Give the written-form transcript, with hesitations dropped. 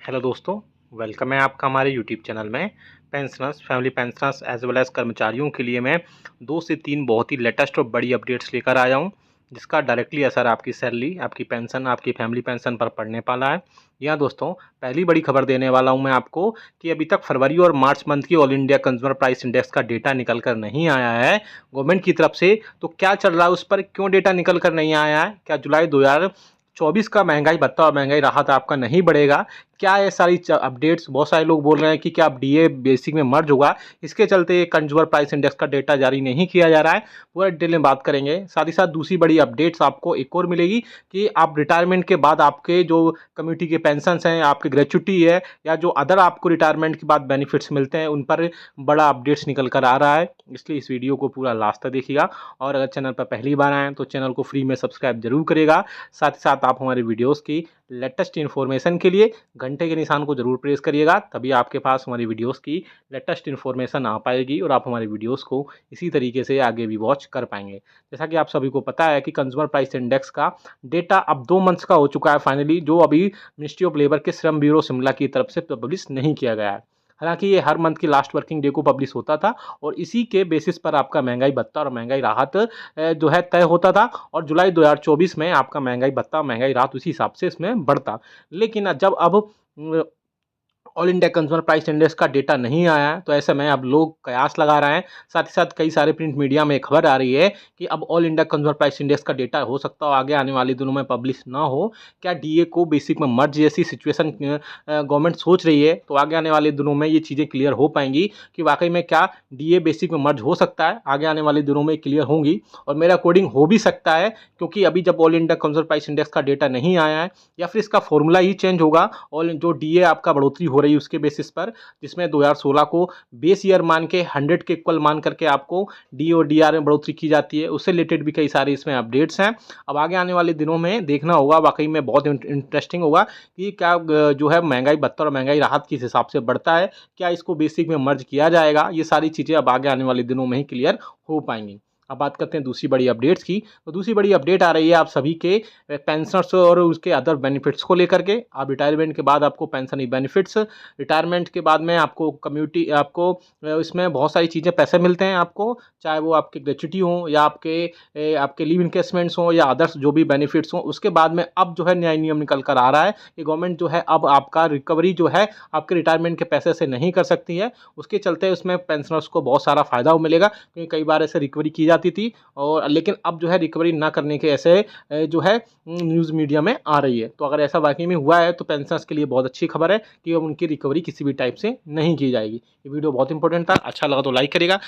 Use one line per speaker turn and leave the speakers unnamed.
Hello दोस्तों, welcome है आपका हमारे यूट्यूब चैनल में। Pensioners, family pensioners as well as कर्मचारियों के लिए मैं 2 से 3 बहुत ही लेटेस्ट और बड़ी अपडेट्स लेकर आया हूं, जिसका डायरेक्टली असर आपकी सैलरी, आपकी पेंशन, आपकी फैमिली पेंशन पर पड़ने वाला है। यहाँ दोस्तों, पहली बड़ी खबर देने वाला हूं मैं आपको कि अभी तक फरवरी और मार्च मंथ की all India consumer price index का डेटा निकल कर नहीं आया है गवर्नमेंट की तरफ से। तो क्या चल रहा है उस पर, क्यों डेटा निकल कर नहीं आया है? क्या जुलाई 2024 का महंगाई भत्ता और महंगाई राहत आपका नहीं बढ़ेगा? क्या ये सारी अपडेट्स, बहुत सारे लोग बोल रहे हैं कि क्या अब डीए बेसिक में मर्ज होगा, इसके चलते कंज्यूमर प्राइस इंडेक्स का डेटा जारी नहीं किया जा रहा है। पूरा डिटेल में बात करेंगे। साथ ही साथ दूसरी बड़ी अपडेट्स आपको एक और मिलेगी कि आप रिटायरमेंट के बाद आपके जो कम्युनिटी के पेंशन हैं, आपकी ग्रेचुटी है, या जो अदर आपको रिटायरमेंट के बाद बेनिफिट्स मिलते हैं, उन पर बड़ा अपडेट्स निकल कर आ रहा है। इसलिए इस वीडियो को पूरा लास्ट तक देखिएगा। और अगर चैनल पर पहली बार आएँ तो चैनल को फ्री में सब्सक्राइब जरूर करेगा। साथ ही साथ आप हमारे वीडियोज़ की लेटेस्ट इन्फॉर्मेशन के लिए घंटे के निशान को जरूर प्रेस करिएगा, तभी आपके पास हमारी वीडियोस की लेटेस्ट इन्फॉर्मेशन आ पाएगी और आप हमारी वीडियोस को इसी तरीके से आगे भी वॉच कर पाएंगे। जैसा कि आप सभी को पता है कि कंज्यूमर प्राइस इंडेक्स का डेटा अब 2 मंथ्स का हो चुका है फाइनली, जो अभी मिनिस्ट्री ऑफ लेबर के श्रम ब्यूरो शिमला की तरफ से पब्लिश नहीं किया गया है। हालांकि ये हर मंथ की लास्ट वर्किंग डे को पब्लिश होता था और इसी के बेसिस पर आपका महंगाई भत्ता और महंगाई राहत जो है तय होता था, और जुलाई 2024 में आपका महंगाई भत्ता महंगाई राहत उसी हिसाब से इसमें बढ़ता। लेकिन जब अब all India consumer price index का डेटा नहीं आया है, तो ऐसे में अब लोग कयास लगा रहे हैं। साथ ही साथ कई सारे प्रिंट मीडिया में खबर आ रही है कि अब all India consumer price index का डेटा हो सकता हो आगे आने वाले दिनों में पब्लिश ना हो। क्या डीए को बेसिक में मर्ज जैसी सिचुएशन गवर्नमेंट सोच रही है, तो आगे आने वाले दिनों में ये चीज़ें क्लियर हो पाएंगी कि वाकई में क्या डीए बेसिक में मर्ज हो सकता है। आगे आने वाले दिनों में क्लियर होंगी और मेरे अकॉर्डिंग हो भी सकता है, क्योंकि अभी जब all India consumer price index का डेटा नहीं आया है, या फिर इसका फॉर्मूला ही चेंज होगा और जो डीए आपका बढ़ोतरी हो रही है उसके बेसिस पर, जिसमें 2016 को बेस ईयर मान के 100 के इक्वल मान करके आपको डी और डीआर में बढ़ोतरी की जाती है। उससे रिलेटेड भी कई सारे इसमें अपडेट्स हैं। अब आगे आने वाले दिनों में देखना होगा, वाकई में बहुत इंटरेस्टिंग होगा कि क्या जो है महंगाई भत्ता और महंगाई राहत किस हिसाब से बढ़ता है, क्या इसको बेसिक में मर्ज किया जाएगा। ये सारी चीज़ें अब आगे आने वाले दिनों में ही क्लियर हो पाएंगी। अब बात करते हैं दूसरी बड़ी अपडेट्स की। तो दूसरी बड़ी अपडेट आ रही है आप सभी के पेंशनर्स और उसके अदर बेनिफिट्स को लेकर के। आप रिटायरमेंट के बाद आपको पेंशन बेनिफिट्स, रिटायरमेंट के बाद में आपको कम्युनिटी, आपको इसमें बहुत सारी चीज़ें पैसे मिलते हैं आपको, चाहे वो आपके ग्रेच्युटी हों या आपके लीव इनकेसमेंट्स हों या अदर्स जो भी बेनिफिट्स हों। उसके बाद में अब जो है नया नियम निकल कर आ रहा है कि गवर्नमेंट जो है अब आपका रिकवरी जो है आपके रिटायरमेंट के पैसे से नहीं कर सकती है। उसके चलते उसमें पेंशनर्स को बहुत सारा फ़ायदा मिलेगा, क्योंकि कई बार ऐसे रिकवरी की जाती थी, और लेकिन अब जो है रिकवरी ना करने के ऐसे जो है न्यूज़ मीडिया में आ रही है। तो अगर ऐसा वाकई में हुआ है तो पेंशनर्स के लिए बहुत अच्छी खबर है कि अब उनकी रिकवरी किसी भी टाइप से नहीं की जाएगी। ये वीडियो बहुत इंपॉर्टेंट था, अच्छा लगा तो लाइक करेगा।